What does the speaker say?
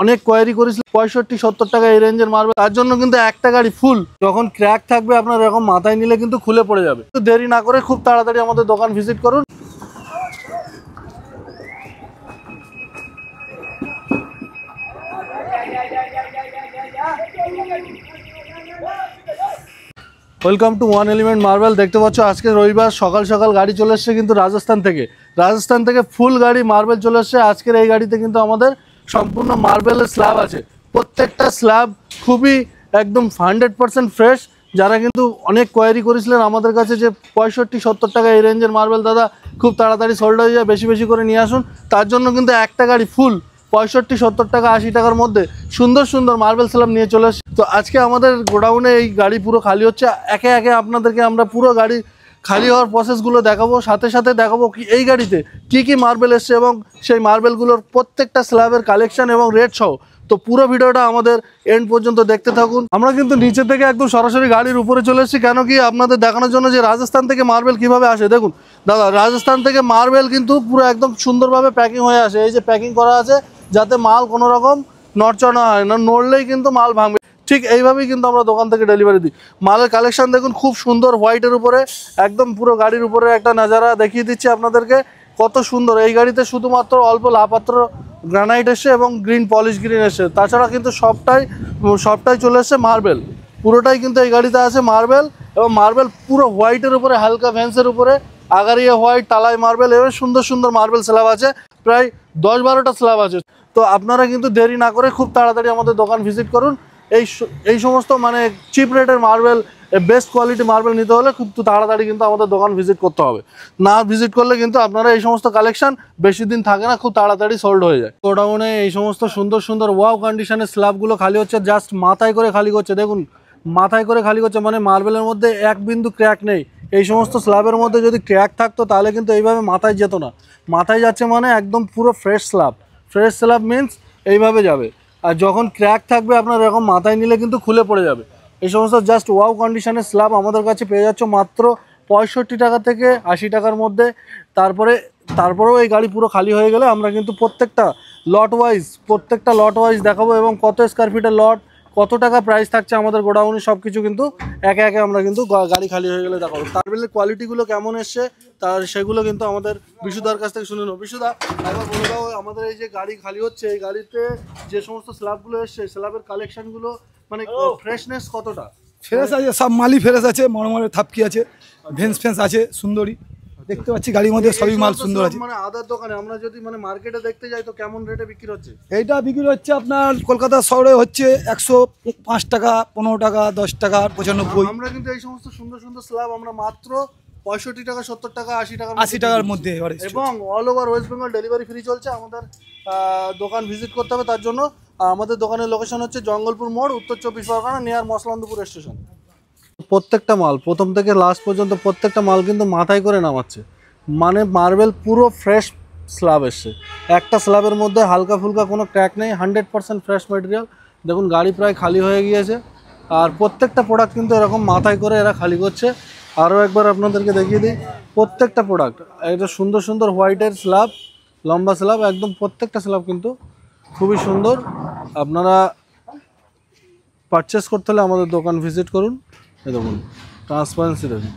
অনেক কোয়ারি করেছিল 65-70 টাকা এই রেঞ্জের মার্বেল, তার জন্য কিন্তু একটা গাড়ি ফুল। যখন ক্র্যাক থাকবে আপনার এরকম মাথায় নিলে কিন্তু খুলে পড়ে যাবে। তো দেরি না করে খুব তাড়াতাড়ি আমাদের দোকান ভিজিট করুন। Welcome to one element marble. দেখতে পাচ্ছ আজকে রবিবার সকাল সকাল গাড়ি চলে এসছে কিন্তু রাজস্থান থেকে ফুল গাড়ি মার্বেল চলে এসছে। আজকের এই গাড়িতে কিন্তু আমাদের সম্পূর্ণ মার্বেলের স্ল্যাব আছে। প্রত্যেকটা স্ল্যাব খুবই একদম 100% ফ্রেশ। যারা কিন্তু অনেক কোয়ারি করেছিলেন আমাদের কাছে যে 65-70 টাকা এই রেঞ্জের মার্বেল দাদা খুব তাড়াতাড়ি সোল্ড হয়ে যায়, বেশি বেশি করে নিয়ে আসুন, তার জন্য কিন্তু একটা গাড়ি ফুল 65-70 টাকা 80 টাকার মধ্যে সুন্দর সুন্দর মার্বেল স্ল্যাব নিয়ে চলে আসে। তো আজকে আমাদের গোডাউনে এই গাড়ি পুরো খালি হচ্ছে। একে একে আপনাদেরকে আমরা পুরো গাড়ি খালি হওয়ার প্রসেসগুলো দেখাবো, সাথে সাথে দেখাবো কি এই গাড়িতে কি মার্বেল এসছে এবং সেই মার্বেলগুলোর প্রত্যেকটা স্ল্যাবের কালেকশন এবং রেট সহ। তো পুরো ভিডিওটা আমাদের এন্ড পর্যন্ত দেখতে থাকুন। আমরা কিন্তু নিচে থেকে একদম সরাসরি গাড়ির উপরে চলে এসেছি, কেন কি আপনাদের দেখানোর জন্য যে রাজস্থান থেকে মার্বেল কিভাবে আসে। দেখুন দাদা, রাজস্থান থেকে মার্বেল কিন্তু পুরো একদম সুন্দরভাবে প্যাকিং হয়ে আসে। এই যে প্যাকিং করা আছে যাতে মাল কোনো রকম নড়চড় না হয়, না নড়লেই কিন্তু মাল ভাঙবে। ঠিক এইভাবেই কিন্তু আমরা দোকান থেকে ডেলিভারি দিই। মালের কালেকশন দেখুন খুব সুন্দর, হোয়াইটের উপরে একদম পুরো গাড়ির উপরে একটা নাজারা দেখিয়ে দিচ্ছি আপনাদেরকে, কত সুন্দর। এই গাড়িতে শুধুমাত্র অল্প লাপাত্র গ্রানাইট এসছে এবং গ্রিন পলিশ গ্রিন এসছে, তাছাড়া কিন্তু সবটাই চলে এসছে মার্বেল। পুরোটাই কিন্তু এই গাড়িতে আছে মার্বেল, এবং মার্বেল পুরো হোয়াইটের উপরে, হালকা ভ্যান্সের উপরে আগারিয়া হোয়াইট, টালাই মার্বেল, এবার সুন্দর সুন্দর মার্বেল স্ল্যাব আছে, প্রায় 10-12টা স্ল্যাব আছে। তো আপনারা কিন্তু দেরি না করে খুব তাড়াতাড়ি আমাদের দোকান ভিজিট করুন। এই সমস্ত মানে চিপ রেটের মার্বেল, বেস্ট কোয়ালিটি মার্বেল নিতে হলে খুব তাড়াতাড়ি কিন্তু আমাদের দোকান ভিজিট করতে হবে। না ভিজিট করলে কিন্তু আপনারা এই সমস্ত কালেকশন বেশি দিন থাকে না, খুব তাড়াতাড়ি সোল্ড হয়ে যায়। গোডাউনে এই সমস্ত সুন্দর সুন্দর ওয়াও কন্ডিশনের স্ল্যাবগুলো খালি হচ্ছে, জাস্ট মাথায় করে খালি করছে। দেখুন মাথায় করে খালি করছে, মানে মার্বেলের মধ্যে এক বিন্দু ক্র্যাক নেই। এই সমস্ত স্ল্যাবের মধ্যে যদি ক্র্যাক থাকতো তাহলে কিন্তু এইভাবে মাথায় যেত না। মাথায় যাচ্ছে মানে একদম পুরো ফ্রেশ স্ল্যাব মিনস এইভাবে যাবে। আর যখন ক্র্যাক থাকবে আপনার এরকম মাথায় নিলে কিন্তু খুলে পড়ে যাবে। এই সমস্ত জাস্ট ওয়াও কন্ডিশনের স্ল্যাব আমাদের কাছে পেয়ে যাচ্ছে মাত্র 65 টাকা থেকে 80 টাকার মধ্যে। তারপরেও এই গাড়ি পুরো খালি হয়ে গেলে আমরা কিন্তু প্রত্যেকটা লট ওয়াইজ দেখাবো, এবং কত স্কোয়ার ফিটের লট, কত টাকা প্রাইস থাকছে আমাদের গোডাউনে, সব কিছু কিন্তু একে একে আমরা কিন্তু গাড়ি খালি হয়ে গেলে দেখাবো। মার্বেলের কোয়ালিটিগুলো কেমন এসছে সেগুলো কিন্তু আমাদের বিশুদার কাছ থেকে শুনে নেব। বিশুদা, একবার বলে দাও আমাদের এই যে গাড়ি খালি হচ্ছে, এই গাড়িতে যে সমস্ত স্ল্যাবগুলো এসছে স্ল্যাবের কালেকশনগুলো মানে ফ্রেশনেস কতটা? ফ্রেশ আছে, সব মালই ফ্রেশ আছে, মরমরের থাপকি আছে, ফেন্স আছে, সুন্দরী দেখতে পাচ্ছি গাড়ির মধ্যে, সবই মাল সুন্দর আছে। মানে আদার দোকানে আমরা যদি মানে মার্কেটে দেখতে যাই তো কেমন রেটে বিক্রি হচ্ছে? এইটা বিক্রি হচ্ছে আপনার কলকাতা শহরে হচ্ছে 105 টাকা, 15 টাকা, 10 টাকা, 95। আমরা কিন্তু এই সমস্ত সুন্দর সুন্দর স্ল্যাব আমরা মাত্র 65 টাকা, 70 টাকা, 80 টাকার মধ্যে, এবং all over West Bengal delivery free চলছে। আমাদের দোকান ভিজিট করতে হবে, তার জন্য আমাদের দোকানের লোকেশন হচ্ছে জঙ্গলপুর মোড়, উত্তর 24 পরগনা, নিয়ার মসলান্দপুর স্টেশন। প্রত্যেকটা মাল প্রথম থেকে লাস্ট পর্যন্ত প্রত্যেকটা মাল কিন্তু মাথায় করে নামাচ্ছে, মানে মার্বেল পুরো ফ্রেশ স্ল্যাব এসছে। একটা স্ল্যাবের মধ্যে হালকা ফুলকা কোনো ক্র্যাক নেই, 100% ফ্রেশ ম্যাটেরিয়াল। দেখুন গাড়ি প্রায় খালি হয়ে গিয়েছে, আর প্রত্যেকটা প্রোডাক্ট কিন্তু এরকম মাথায় করে এরা খালি করছে। আরও একবার আপনাদেরকে দেখিয়ে দিই, প্রত্যেকটা প্রোডাক্ট একটা সুন্দর সুন্দর হোয়াইটের স্ল্যাব, লম্বা স্ল্যাব, একদম প্রত্যেকটা স্ল্যাব কিন্তু খুবই সুন্দর। আপনারা পারচেস করতে হলে আমাদের দোকান ভিজিট করুন। এই দেখুন ট্রান্সপারেন্সি দেখুন,